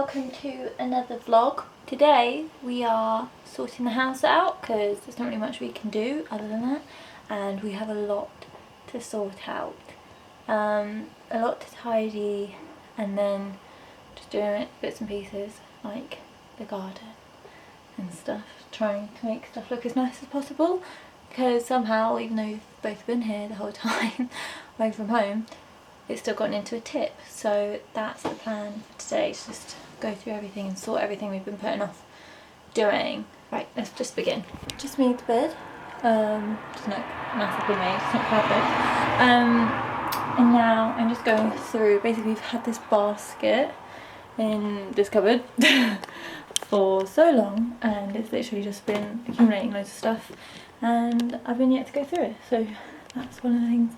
welcome to another vlog. Today we are sorting the house out because there's not really much we can do other than that, and we have a lot to sort out. A lot to tidy, and then just doing bits and pieces like the garden and stuff, trying to make stuff look as nice as possible, because somehow, even though we've both been here the whole time away from home, it's still gotten into a tip. So that's the plan for today, is just go through everything and sort everything we've been putting off doing. Right, let's just begin. Just made the bed. It's not massively made, it's not perfect. And now I'm just going through, basically we've had this basket in this cupboard for so long, and it's literally just been accumulating loads of stuff, and I've been yet to go through it. So that's one of the things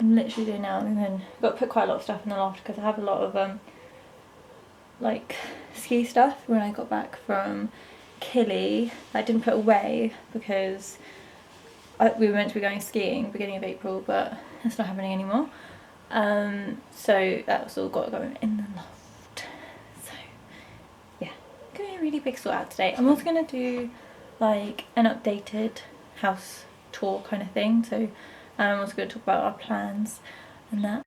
I'm literally doing now. And then I've got to put quite a lot of stuff in the loft because I have a lot of like ski stuff when I got back from Killy I didn't put away because we were meant to be going skiing beginning of April, but that's not happening anymore. So that's all got to go in the loft. So yeah, gonna be a really big sort out today. I'm also gonna do like an updated house tour kind of thing, so I'm also going to talk about our plans and that.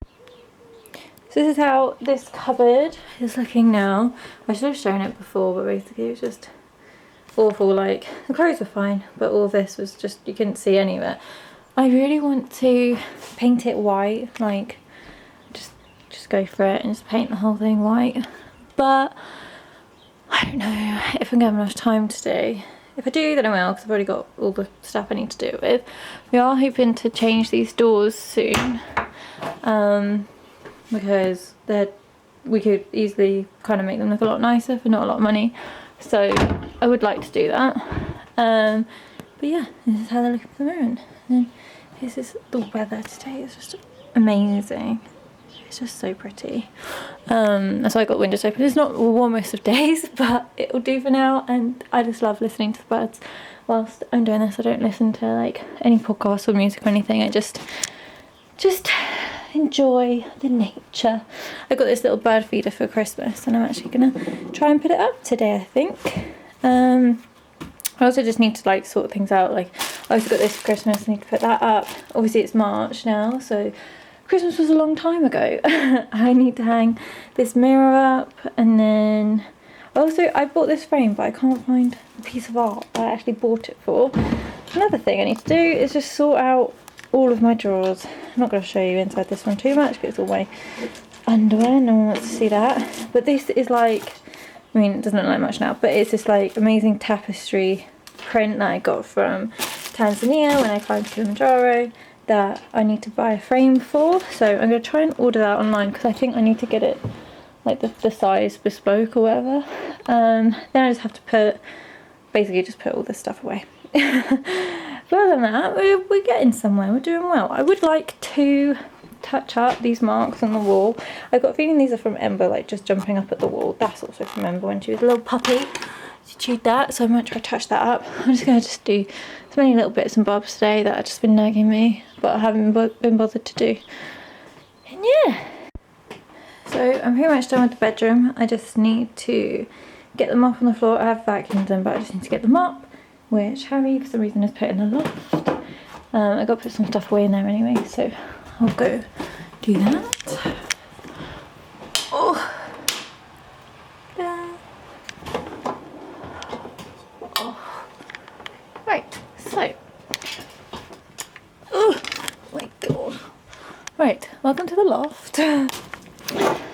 So this is how this cupboard is looking now. I should have shown it before, but basically it was just awful. Like, the clothes were fine, but all of this was just, you couldn't see any of it. I really want to paint it white, like just go for it and just paint the whole thing white, but I don't know if I'm going to have enough time today. If I do, then I will, because I've already got all the stuff I need to do it with. We are hoping to change these doors soon, because we could easily kind of make them look a lot nicer for not a lot of money. So I would like to do that. But yeah, this is how they look at the moment. And then this is the weather today. It's just amazing. It's just so pretty. That's why I got windows open. It's not the warmest of days, but it'll do for now, and I just love listening to the birds whilst I'm doing this. I don't listen to like any podcasts or music or anything. I just enjoy the nature. I got this little bird feeder for Christmas, and I'm actually gonna try and put it up today, I think. I also just need to like sort things out. Like, I also got this for Christmas, I need to put that up. Obviously it's March now, so Christmas was a long time ago. I need to hang this mirror up, and then also I bought this frame, but I can't find the piece of art I actually bought it for. Another thing I need to do is just sort out all of my drawers. I'm not going to show you inside this one too much because it's all my underwear, no one wants to see that. But this is like, I mean, it doesn't look like much now, but it's this like amazing tapestry print that I got from Tanzania when I climbed Kilimanjaro, that I need to buy a frame for. So I'm going to try and order that online, because I think I need to get it like the size bespoke or whatever. Then I just have to basically just put all this stuff away. But other than that, we're getting somewhere, we're doing well. I would like to touch up these marks on the wall. I've got a feeling these are from Ember, like just jumping up at the wall. That's also from Ember when she was a little puppy. She chewed that, so I might try to touch that up. I'm just going to do so many little bits and bobs today that have just been nagging me, but I haven't been bothered to do. And yeah. So I'm pretty much done with the bedroom. I just need to get them up on the floor. I have vacuumed them, but I just need to get them up, which Harry for some reason has put in the loft. I got to put some stuff away in there anyway, so I'll go do that. Oh. Right, so, oh my god. Right, welcome to the loft. We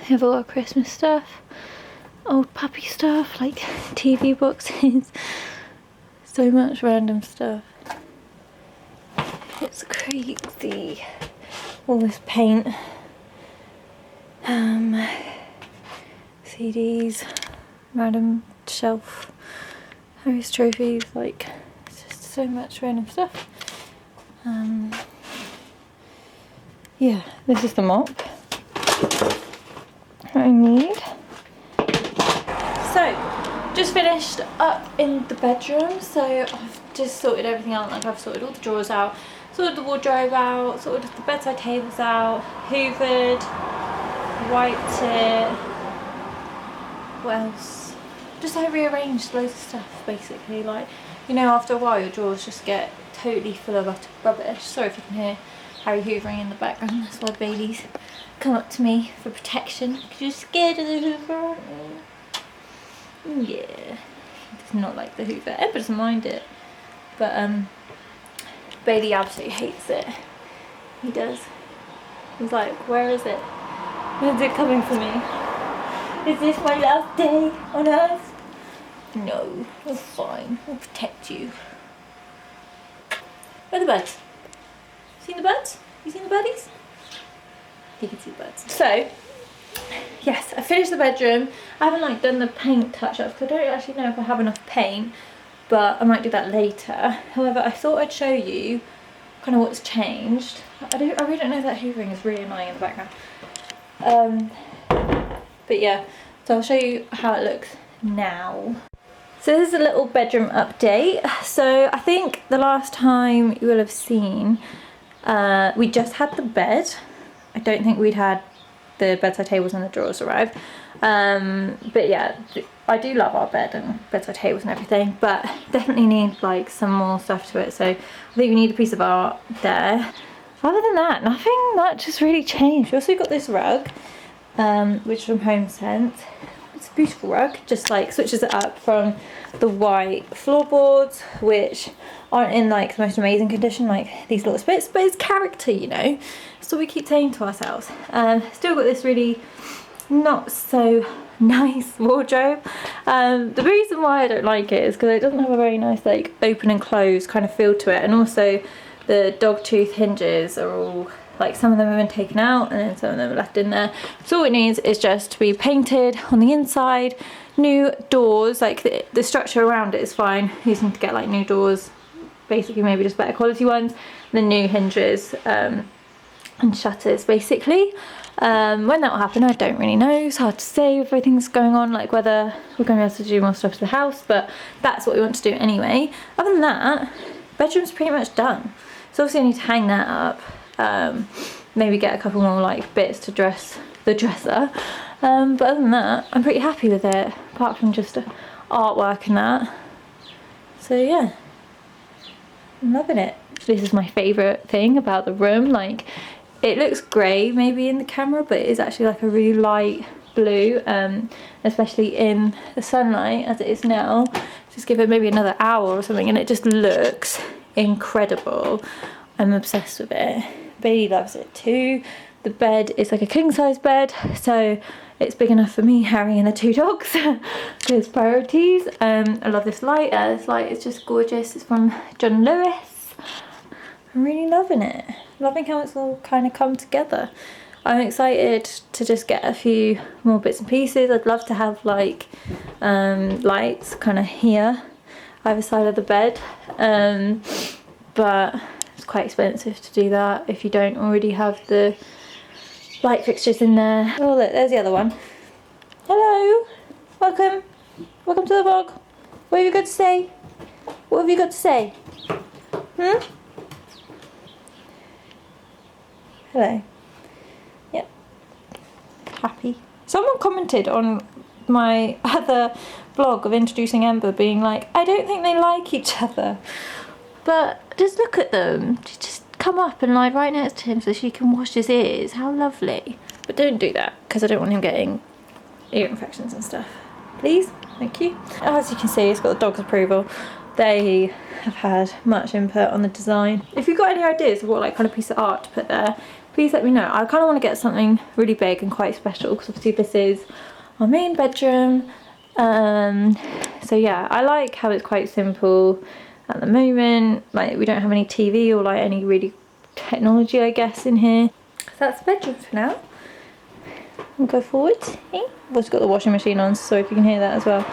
have all our Christmas stuff, old puppy stuff, like TV boxes, so much random stuff. It's crazy. All this paint, CDs, random shelf, Harry's trophies, like, it's just so much random stuff. Yeah, this is the mop I need. So, just finished up in the bedroom, so I've just sorted everything out. Like, I've sorted all the drawers out, sorted the wardrobe out, sorted the bedside tables out, hoovered, wiped it, what else? Just like rearranged loads of stuff basically. Like, you know, after a while your drawers just get totally full of utter rubbish. Sorry if you can hear Harry hoovering in the background. That's why Bailey's come up to me for protection. Because you're scared of the hoover, aren't you? Yeah. He does not like the hoover. Ember doesn't mind it. But Bailey absolutely hates it. He does. He's like, where is it? When's it coming for me? Is this my last day on Earth? No, you're fine. We'll protect you. Where are the birds? Seen the birds? You seen the birdies? You can see the birds. So, yes, I finished the bedroom. I haven't like done the paint touch-ups because I don't actually know if I have enough paint, but I might do that later. However, I thought I'd show you kind of what's changed. I really don't know if that hoovering is really annoying in the background. But yeah, so I'll show you how it looks now. So this is a little bedroom update. So I think the last time you will have seen, we just had the bed. I don't think we'd had the bedside tables and the drawers arrive. But yeah, I do love our bed and bedside tables and everything, but definitely need like some more stuff to it. So I think we need a piece of art there. Other than that, nothing much has really changed. We also got this rug, which is from HomeSense. It's a beautiful rug, just like switches it up from the white floorboards, which aren't in like the most amazing condition, like these little bits, but it's character, you know. So we keep saying to ourselves. Still got this really not so nice wardrobe. The reason why I don't like it is because it doesn't have a very nice like open and close kind of feel to it, and also the dog tooth hinges are all like, some of them have been taken out and then some of them are left in there. So all it needs is just to be painted on the inside. New doors, like the structure around it is fine. You just need to get like new doors, basically maybe just better quality ones, then new hinges and shutters basically. When that will happen I don't really know. It's hard to say with everything that's going on, like whether we're going to be able to do more stuff to the house, but that's what we want to do anyway. Other than that, bedroom's pretty much done. So obviously I need to hang that up, maybe get a couple more like bits to dress the dresser, but other than that I'm pretty happy with it, apart from just artwork and that. So yeah, I'm loving it. This is my favourite thing about the room. Like, it looks grey maybe in the camera, but it is actually like a really light blue, especially in the sunlight as it is now. Just give it maybe another hour or something and it just looks incredible. I'm obsessed with it. Bailey loves it too. The bed is like a king size bed, so it's big enough for me, Harry and the two dogs. There's priorities. I love this light. This light is just gorgeous. It's from John Lewis. I'm really loving it. Loving how it's all kind of come together. I'm excited to just get a few more bits and pieces. I'd love to have like lights kind of here, either side of the bed, but it's quite expensive to do that if you don't already have the light fixtures in there. Oh look, there's the other one. Hello, welcome to the vlog. What have you got to say? What have you got to say? Hello. Yep. Happy. Someone commented on my other vlog of introducing Ember being like, I don't think they like each other. But just look at them. Just come up and lie right next to him so she can wash his ears. How lovely. But don't do that because I don't want him getting ear infections and stuff. Please? Thank you. As you can see, it's got the dog's approval. They have had much input on the design. If you've got any ideas of what like kind of piece of art to put there, please let me know. I kind of want to get something really big and quite special because obviously this is our main bedroom. So yeah, I like how it's quite simple at the moment. Like, we don't have any TV or like any really technology, I guess, in here. So that's the bedroom for now. We'll go forward. I've also got the washing machine on, so if you can hear that as well.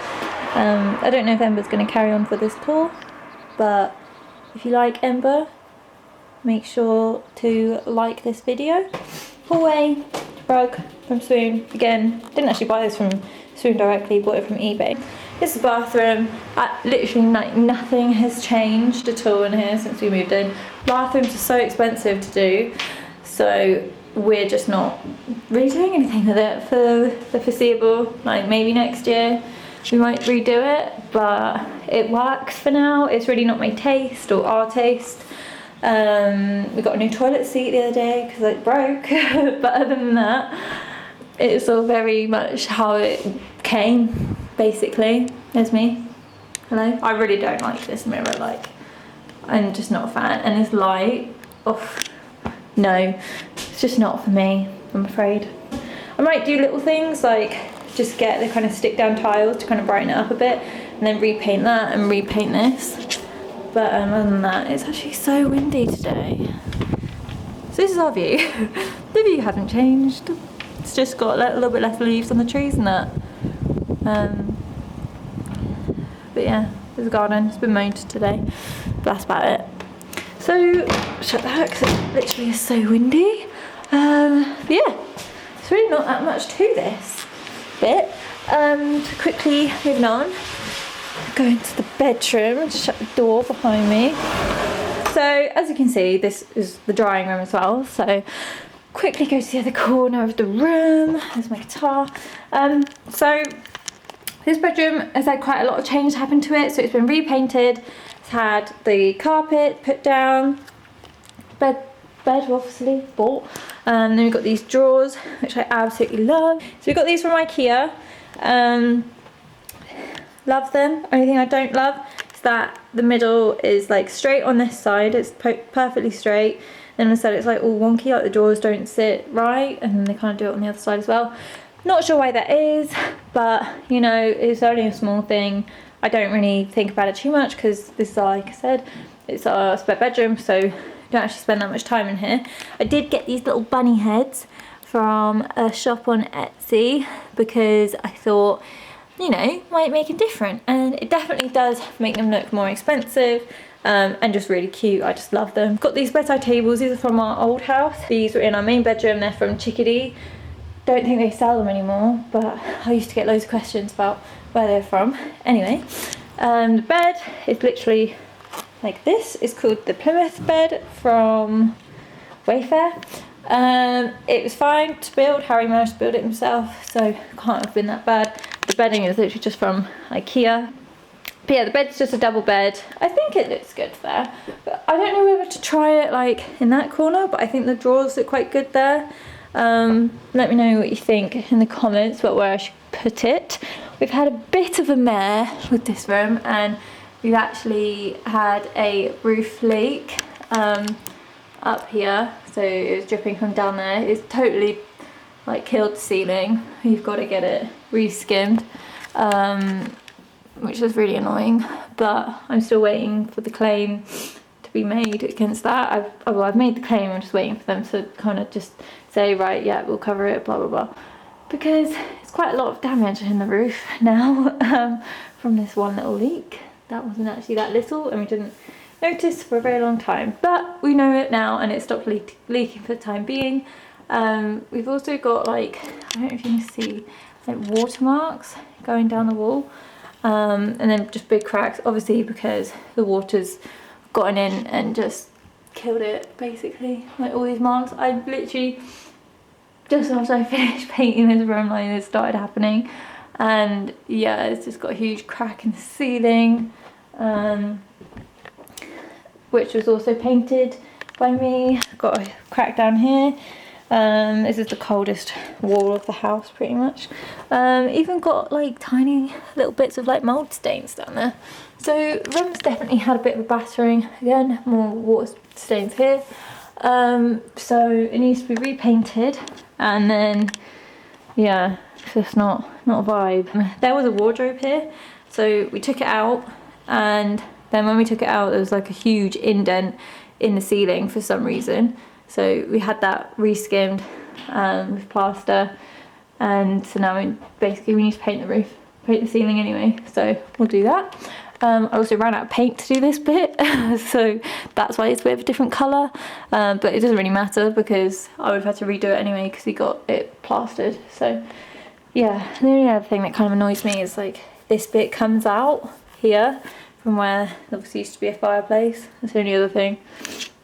I don't know if Ember's going to carry on for this tour, but if you like Ember, make sure to like this video. Hallway rug from Swoon. Again, didn't actually buy this from Swoon directly, bought it from eBay. This is the bathroom. Literally nothing has changed at all in here since we moved in. Bathrooms are so expensive to do, so we're just not really doing anything with it for the foreseeable. Like maybe next year we might redo it, but it works for now. It's really not my taste or our taste. We got a new toilet seat the other day because it broke, but other than that, it's all very much how it came, basically. There's me. Hello. I really don't like this mirror, like, I'm just not a fan. And this light, oh, no, it's just not for me, I'm afraid. I might do little things like just get the kind of stick down tiles to kind of brighten it up a bit, and then repaint that and repaint this. But other than that, it's actually so windy today. So this is our view. The view hasn't changed. It's just got a little bit less leaves on the trees and that. But yeah, there's a garden. It's been mowed today. But that's about it. So shut that because it literally is so windy. But yeah, it's really not that much to this bit. Quickly moving on. Go into the bedroom, shut the door behind me. So as you can see, this is the drying room as well. So quickly go to the other corner of the room. There's my guitar. So this bedroom has had quite a lot of change happen to it. So it's been repainted. It's had the carpet put down. Bed obviously bought. Then we've got these drawers, which I absolutely love. So we've got these from IKEA. Love them. Only thing I don't love is that the middle is like straight on this side. It's perfectly straight. Then on the side it's like all wonky, like the drawers don't sit right, and then they kind of do it on the other side as well. Not sure why that is, but you know, it's only a small thing. I don't really think about it too much because this is, like I said, it's our spare bedroom, so don't actually spend that much time in here. I did get these little bunny heads from a shop on Etsy because I thought, you know, might make it different, and it definitely does make them look more expensive and just really cute. I just love them. Got these bedside tables. These are from our old house. These were in our main bedroom. They're from Chickadee. Don't think they sell them anymore, but I used to get loads of questions about where they're from. Anyway, the bed is literally like this. It's called the Plymouth bed from Wayfair. It was fine to build. Harry managed to build it himself, so can't have been that bad. The bedding is literally just from IKEA. But yeah, the bed's just a double bed. I think it looks good there. But I don't know whether to try it like in that corner, but I think the drawers look quite good there. Let me know what you think in the comments about where I should put it. We've had a bit of a mare with this room, and we've actually had a roof leak up here. So it was dripping from down there. It's totally like killed the ceiling. You've got to get it re-skimmed, which is really annoying, but I'm still waiting for the claim to be made against that. I've made the claim. I'm just waiting for them to kind of just say, right, yeah, we'll cover it, blah blah blah, because it's quite a lot of damage in the roof now from this one little leak. That wasn't actually that little, and we didn't notice for a very long time, but we know it now, and it stopped leaking for the time being. We've also got, like, I don't know if you can see, like watermarks going down the wall, and then just big cracks, obviously because the water's gotten in and just killed it, basically. Like all these marks, I literally, just after I finished painting this room, like it started happening, and yeah, it's just got a huge crack in the ceiling, which was also painted by me. Got a crack down here. This is the coldest wall of the house, pretty much. Even got like tiny little bits of like mold stains down there. So room's definitely had a bit of a battering. Again, more water stains here. So it needs to be repainted, and then yeah, it's just not a vibe. There was a wardrobe here, so we took it out, and then when we took it out, there was like a huge indent in the ceiling for some reason. So we had that re-skimmed with plaster, and so now we need to paint the roof, paint the ceiling anyway, so we'll do that. I also ran out of paint to do this bit, so that's why it's a bit of a different colour, but it doesn't really matter because I would have had to redo it anyway because we got it plastered. So yeah, the only other thing that kind of annoys me is like this bit comes out here from where there obviously used to be a fireplace. That's the only other thing.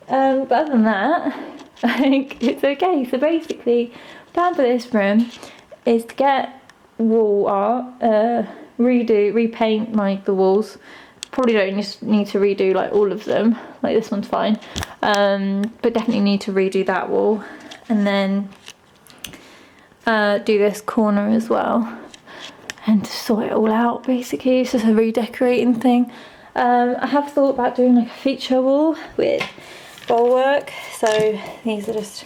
But other than that, Like, it's okay. So basically, plan for this room is to get wall art, repaint like the walls. Probably don't need to redo like all of them, like this one's fine, but definitely need to redo that wall, and then do this corner as well, and to sort it all out. Basically it's just a redecorating thing. I have thought about doing like a feature wall with bollwork, so these are just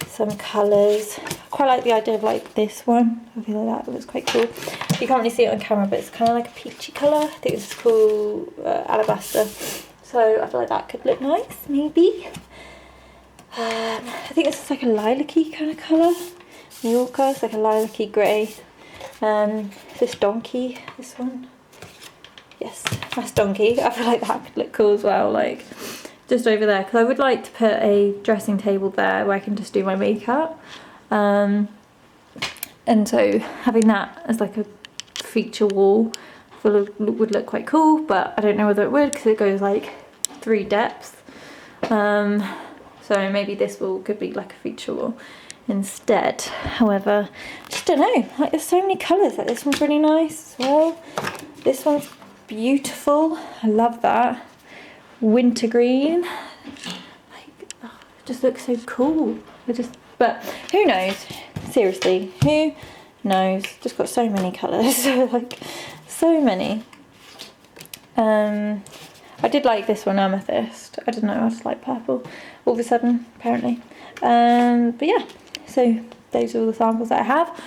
some colours. I quite like the idea of like this one. I feel like that looks quite cool. You can't really see it on camera, but it's kind of like a peachy colour. I think it's called alabaster. So I feel like that could look nice, maybe. I think this is like a lilac-y kind of colour. Mallorca, it's like a lilac-y grey. This donkey, this one. Yes, that's donkey. I feel like that could look cool as well. Like, just over there, because I would like to put a dressing table there where I can just do my makeup, and so having that as like a feature wall would look quite cool, but I don't know whether it would because it goes like 3 depths, so maybe this wall could be like a feature wall instead. However, just don't know, like there's so many colours. Like this one's really nice as well, this one's beautiful, I love that. Wintergreen, like, oh, it just looks so cool. But who knows, seriously, who knows? Just got so many colours. Like so many. I did like this one, amethyst. I don't know, I just like purple all of a sudden apparently. But yeah, so those are all the samples that I have.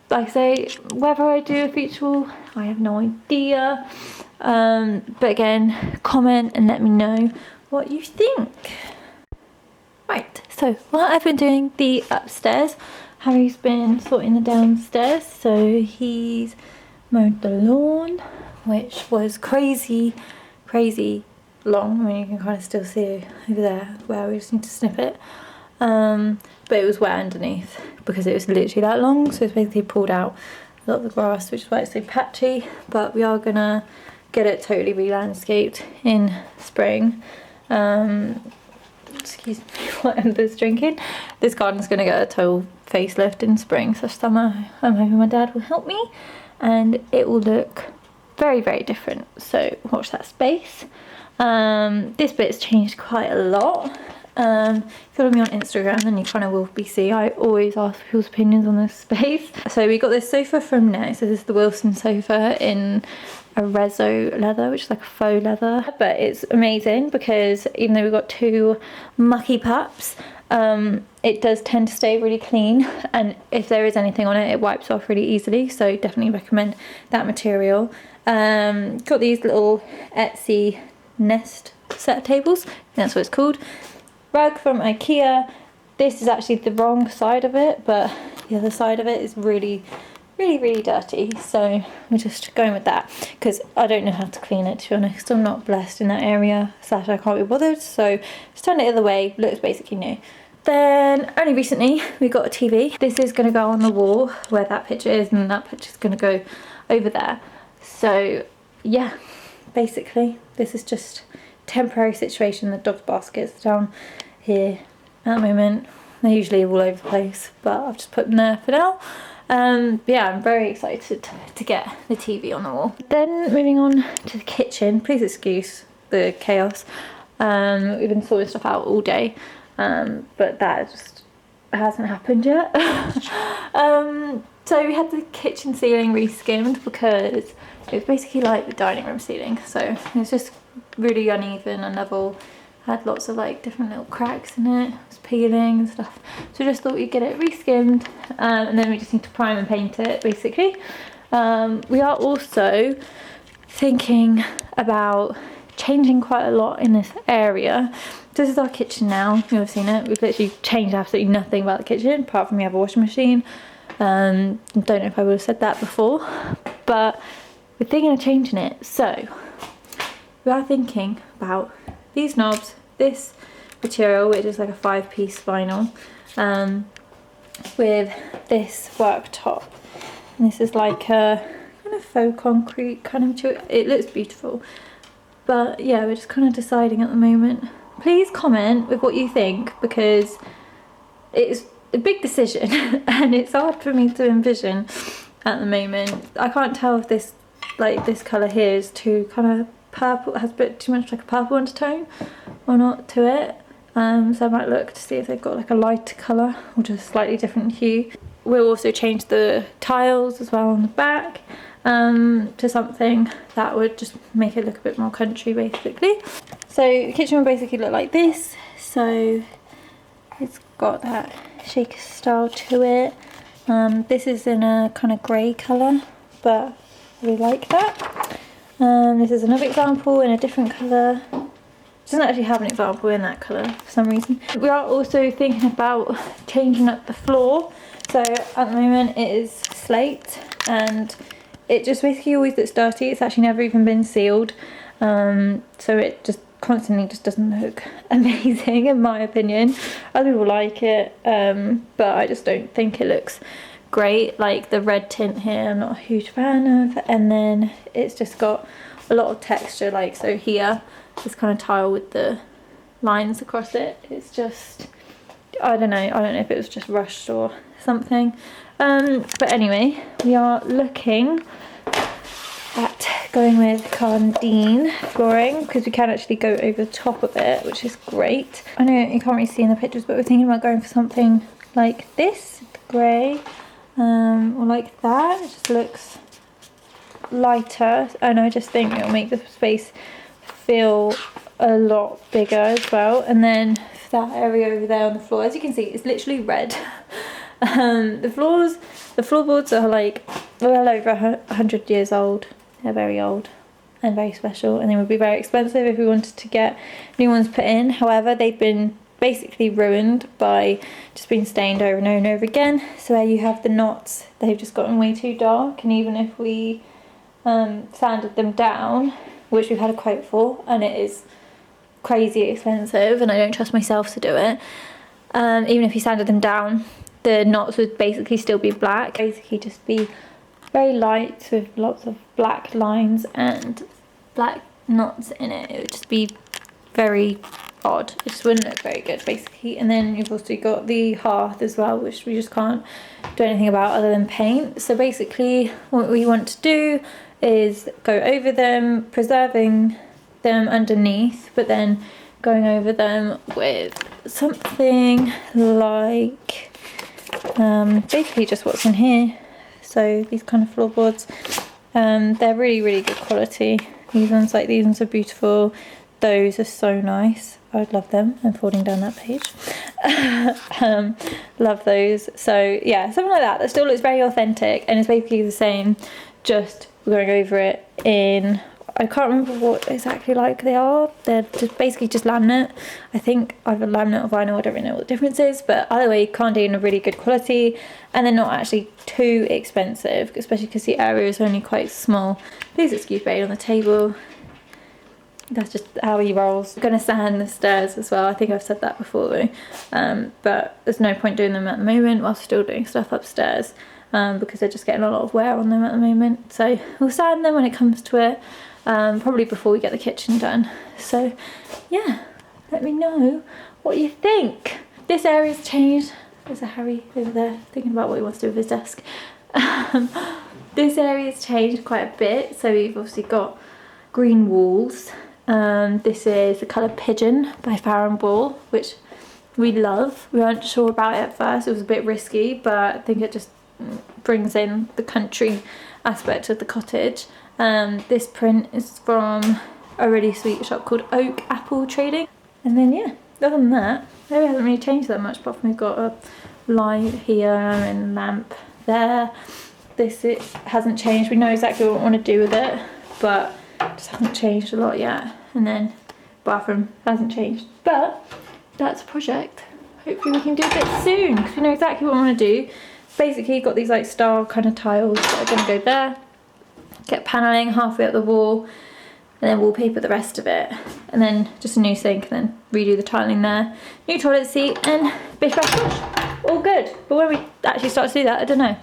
Like I say, whether I do a feature wall, I have no idea. But again, comment and let me know what you think. Right, so while I've been doing the upstairs, Harry's been sorting the downstairs. So he's mowed the lawn, which was crazy long. I mean, you can kind of still see over there where we just need to snip it. But it was wet underneath because it was literally that long, so it's basically pulled out a lot of the grass, which is why it's so patchy. But we are gonna get it totally re-landscaped in spring. Excuse me what Ember's drinking. This garden's gonna get a total facelift in spring / summer. I'm hoping my dad will help me and it will look very different, so watch that space. This bit's changed quite a lot. If you follow me on Instagram, then you kind of will see I always ask people's opinions on this space. So we got this sofa from Next. So this is the Wilson sofa in a Rezo leather, which is like a faux leather. But it's amazing because even though we've got 2 mucky pups, it does tend to stay really clean, and if there is anything on it, it wipes off really easily. So definitely recommend that material. Got these little Etsy Nest set tables, that's what it's called. Rug from IKEA. This is actually the wrong side of it, but the other side of it is really dirty, so we're just going with that because I don't know how to clean it, to be honest. I'm not blessed in that area, / I can't be bothered, so just turn it the other way. Looks basically new. Then only recently we got a TV. This is going to go on the wall where that picture is, and that picture is going to go over there. So yeah, basically this is just temporary situation. The dog's baskets down here at the moment. They're usually all over the place, but I've just put them there for now. Yeah, I'm very excited to get the TV on the wall. Then moving on to the kitchen. Please excuse the chaos. We've been sorting stuff out all day, but that just hasn't happened yet. So we had the kitchen ceiling re-skimmed because it was basically like the dining room ceiling, so it was just really uneven and level. Had lots of like different little cracks in it. It was peeling and stuff, so we just thought we'd get it re-skimmed, and then we just need to prime and paint it basically. We are also thinking about changing quite a lot in this area. This is our kitchen now. You've never seen it. We've literally changed absolutely nothing about the kitchen apart from we have a washing machine. Don't know if I would have said that before, but we're thinking of changing it. So we are thinking about these knobs, this material, which is like a 5-piece vinyl, with this worktop. And this is like a kind of faux concrete kind of material. It looks beautiful, but yeah, we're just kind of deciding at the moment. Please comment with what you think, because it's a big decision and it's hard for me to envision at the moment. I can't tell if this, like this colour here is too kind of purple, has a bit too much like a purple undertone or not to it. So I might look to see if they've got like a lighter colour or just a slightly different hue. We'll also change the tiles as well on the back to something that would just make it look a bit more country basically. So the kitchen will basically look like this. So it's got that shaker style to it. This is in a kind of grey colour, but I really like that. This is another example in a different colour. It doesn't actually have an example in that colour for some reason. We are also thinking about changing up the floor. So at the moment it is slate and it just basically always looks dirty. It's actually never even been sealed. So it just constantly just doesn't look amazing in my opinion. Other people like it, but I just don't think it looks great. Like the red tint here I'm not a huge fan of, and then it's just got a lot of texture, like so here, this kind of tile with the lines across it, it's just, I don't know if it was just rushed or something. But anyway, we are looking at going with Karndean flooring because we can actually go over the top of it, which is great. I know you can't really see in the pictures, but we're thinking about going for something like this, grey, or like that. It just looks lighter, and I just think it'll make the space feel a lot bigger as well. And then that area over there on the floor, as you can see, it's literally red. The floorboards are like well over 100 years old. They're very old and very special, and they would be very expensive if we wanted to get new ones put in. However, they've been basically ruined by just being stained over and over and over again. So there you have the knots, they've just gotten way too dark, and even if we sanded them down, which we've had a quote for, and it is crazy expensive and I don't trust myself to do it, even if you sanded them down, the knots would basically still be black, basically just be very light with lots of black lines and black knots in it. It would just be very odd. It just wouldn't look very good basically. And then you've also got the hearth as well, which we just can't do anything about other than paint. So basically what we want to do is go over them, preserving them underneath, but then going over them with something like basically just what's in here. So these kind of floorboards, they're really good quality. These ones are beautiful. Those are so nice. I'd love them. I'm falling down that page. Love those. So yeah, something like that still looks very authentic, and it's basically the same, just we're going over it in, I can't remember what exactly like they are. They're just basically just laminate. I think either laminate or vinyl, I don't really know what the difference is, but either way, Karndean are really good quality, and they're not actually too expensive, especially because the area is only quite small. Please excuse Bade on the table. That's just how he rolls. I'm gonna sand the stairs as well. I think I've said that before though, but there's no point doing them at the moment while still doing stuff upstairs, because they're just getting a lot of wear on them at the moment. So we'll sand them when it comes to it. Probably before we get the kitchen done. So yeah, let me know what you think. This area's changed. There's a Harry over there thinking about what he wants to do with his desk. This area's changed quite a bit. So we've obviously got green walls. This is the colour Pigeon by Farrow & Ball, which we love. We weren't sure about it at first. It was a bit risky, but I think it just brings in the country aspect of the cottage. This print is from a really sweet shop called Oak Apple Trading. And then yeah, other than that, maybe it hasn't really changed that much, apart from we've got a light here and lamp there. This, it hasn't changed. We know exactly what we want to do with it, but it just hasn't changed a lot yet. And then bathroom hasn't changed, but that's a project. Hopefully we can do a bit soon, because we know exactly what we want to do. Basically got these like star kind of tiles that are going to go there. Get paneling halfway up the wall, and then wallpaper the rest of it, and then just a new sink, and then redo the tiling there, new toilet seat, and bish bash bosh, all good. But when we actually start to do that, I don't know,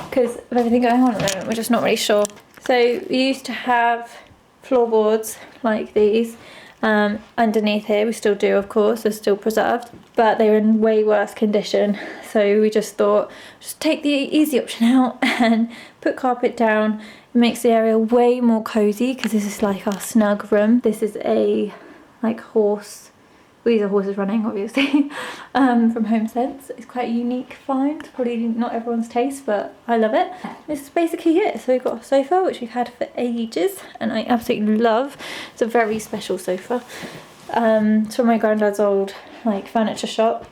because of everything going on at the moment, we're just not really sure. So we used to have floorboards like these, Underneath here we still do, of course, they're still preserved, but they're in way worse condition. So we just thought, just take the easy option out and put carpet down. It makes the area way more cozy because this is like our snug room. This is a like horse. Well, these are horses running, obviously, from HomeSense. It's quite a unique find. Probably not everyone's taste, but I love it. This is basically it. So we've got a sofa, which we've had for ages, and I absolutely love. It's a very special sofa. It's from my granddad's old like furniture shop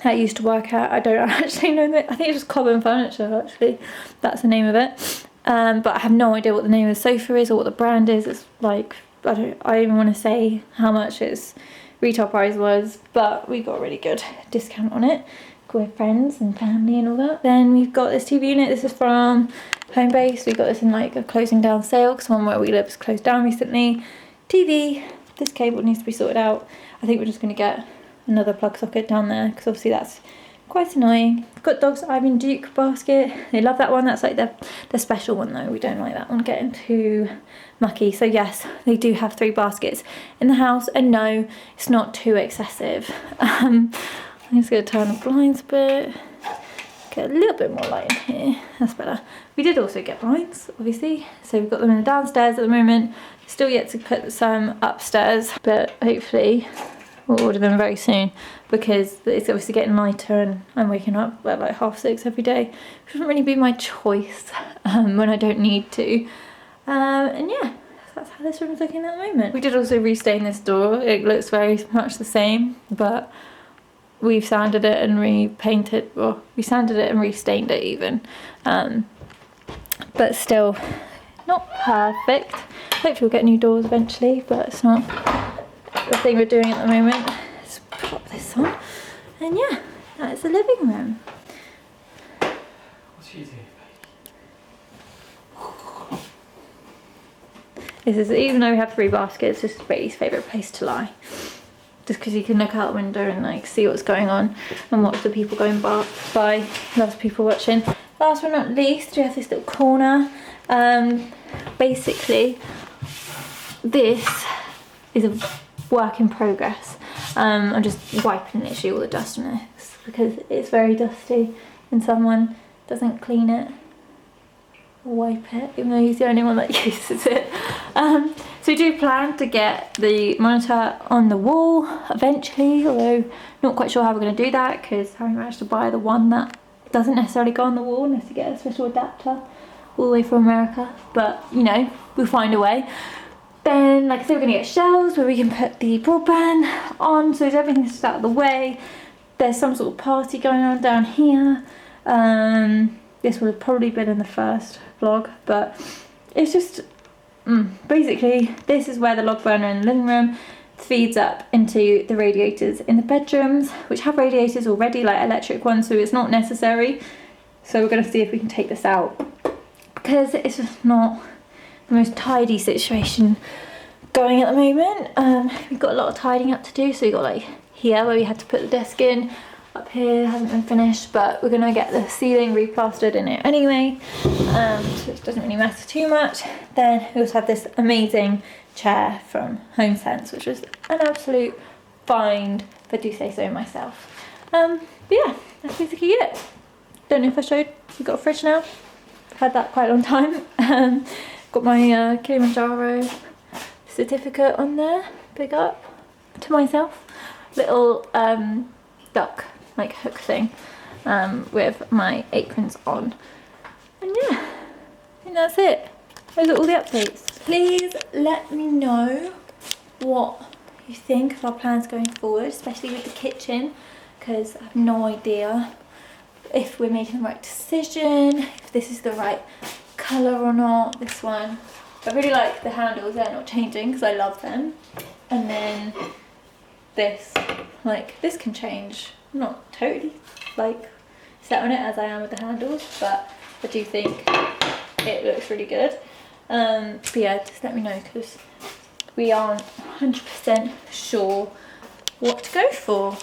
that I used to work at. I don't actually know that. I think it's just Cobham Furniture, actually. That's the name of it. But I have no idea what the name of the sofa is or what the brand is. It's like, I don't even want to say how much its retail price was, but we got a really good discount on it with friends and family and all that. Then we've got this TV unit. This is from Homebase. We got this in like a closing down sale because one where we live has closed down recently. TV, this cable needs to be sorted out. I think we're just going to get another plug socket down there because obviously that's quite annoying. We've got Dogs Ivan Duke basket. They love that one. That's like the special one though. We don't like that one getting too mucky. So yes, they do have 3 baskets in the house, and no, it's not too excessive. I'm just going to turn the blinds a bit, get a little bit more light in here. That's better. We did also get blinds, obviously, so we've got them in the downstairs at the moment. Still yet to put some upstairs, but hopefully we'll order them very soon because it's obviously getting lighter and I'm waking up at like 6:30 every day, which doesn't really be my choice when I don't need to. And yeah, that's how this room's looking at the moment. We did also restain this door. It looks very much the same, but we've sanded it and repainted, well, we sanded it and restained it even. But still not perfect. Hopefully we'll get new doors eventually, but it's not the thing we're doing at the moment. Let's pop this on. And yeah, that's the living room. What's she doing? This is, even though we have 3 baskets, this is Bailey's favourite place to lie. Just because you can look out the window and like see what's going on and watch the people going by. Lots of people watching. Last but not least, we have this little corner. Basically, this is a work in progress. I'm just wiping literally all the dust on this because it's very dusty and someone doesn't clean it. Wipe it, even though he's the only one that uses it. So we do plan to get the monitor on the wall eventually, although not quite sure how we're going to do that because I haven't managed to buy the one that doesn't necessarily go on the wall unless you get a special adapter all the way from America, but you know, we'll find a way. Then, like I said, we're going to get shelves where we can put the broadband on, so everything's just out of the way. There's some sort of party going on down here. This would have probably been in the first vlog, but it's just basically this is where the log burner in the living room feeds up into the radiators in the bedrooms, which have radiators already, like electric ones, so it's not necessary. So we're going to see if we can take this out because it's just not the most tidy situation going at the moment. We've got a lot of tidying up to do, so we got like here where we had to put the desk in. Up here hasn't been finished, but we're gonna get the ceiling replastered in it anyway, so it doesn't really matter too much. Then we also have this amazing chair from HomeSense, which was an absolute find, if I do say so myself. But yeah, that's basically it. Don't know if I showed. We've got a fridge now. I've had that quite a long time. Got my Kilimanjaro certificate on there. Big up to myself. Little duck like hook thing with my aprons on, and yeah, I think that's it. Those are all the updates. Please let me know what you think of our plans going forward, especially with the kitchen, because I have no idea if we're making the right decision, if this is the right colour or not. This one, I really like the handles, they're not changing because I love them. And then this, like this can change. I'm not totally like set on it as I am with the handles, but I do think it looks really good. But yeah, just let me know because we aren't 100% sure what to go for.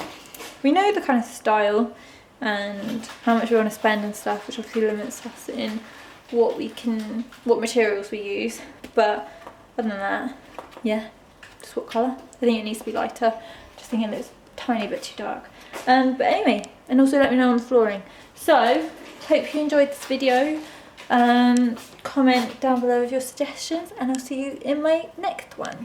We know the kind of style and how much we want to spend and stuff, which obviously limits us in what materials we use, but other than that, yeah, Just what colour? I think it needs to be lighter. Just thinking it's a tiny bit too dark. But anyway, and also let me know on the flooring. So, hope you enjoyed this video. Comment down below with your suggestions, and I'll see you in my next one.